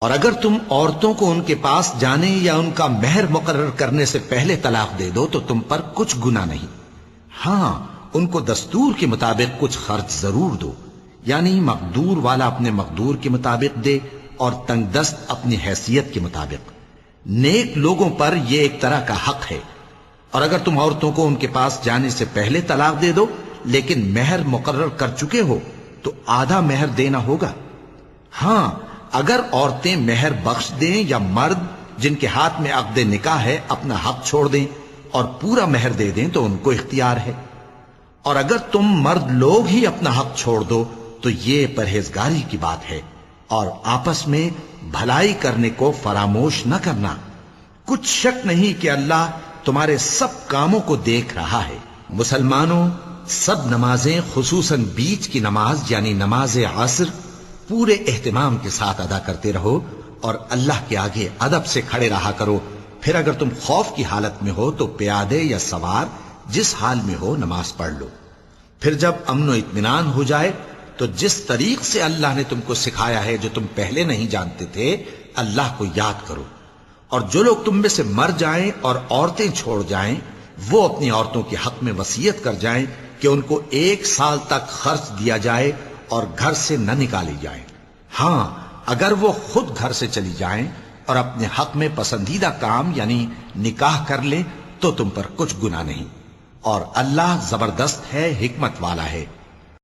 اور اگر تم عورتوں کو ان کے پاس جانے یا ان کا مہر مقرر کرنے سے پہلے طلاق دے دو تو تم پر کچھ گناہ نہیں، ہاں ان کو دستور کے مطابق کچھ خرچ ضرور دو، یعنی مقدور والا اپنے مقدور کے مطابق دے اور تنگ دست اپنی حیثیت کے مطابق۔ نیک لوگوں پر یہ ایک طرح کا حق ہے۔ اور اگر تم عورتوں کو ان کے پاس جانے سے پہلے طلاق دے دو لیکن مہر مقرر کر چکے ہو تو آدھا مہر دینا ہوگا۔ ہاں اگر عورتیں مہر بخش دیں یا مرد جن کے ہاتھ میں عقد نکاح ہے اپنا حق چھوڑ دیں اور پورا مہر دے دیں تو ان کو اختیار ہے۔ اور اگر تم مرد لوگ ہی اپنا حق چھوڑ دو تو یہ پرہیزگاری کی بات ہے، اور آپس میں بھلائی کرنے کو فراموش نہ کرنا۔ کچھ شک نہیں کہ اللہ تمہارے سب کاموں کو دیکھ رہا ہے۔ مسلمانوں، سب نمازیں خصوصاً بیچ کی نماز یعنی نماز عصر پورے اہتمام کے ساتھ ادا کرتے رہو اور اللہ کے آگے ادب سے کھڑے رہا کرو۔ پھر اگر تم خوف کی حالت میں ہو تو پیادے یا سوار جس حال میں ہو نماز پڑھ لو۔ پھر جب امن و اطمینان ہو جائے تو جس طریق سے اللہ نے تم کو سکھایا ہے جو تم پہلے نہیں جانتے تھے اللہ کو یاد کرو۔ اور جو لوگ تم میں سے مر جائیں اور عورتیں چھوڑ جائیں وہ اپنی عورتوں کے حق میں وصیت کر جائیں کہ ان کو 1 سال تک خرچ دیا جائے اور گھر سے نہ نکالی جائیں۔ ہاں اگر وہ خود گھر سے چلی جائیں اور اپنے حق میں پسندیدہ کام یعنی نکاح کر لیں تو تم پر کچھ گناہ نہیں، اور اللہ زبردست ہے، حکمت والا ہے۔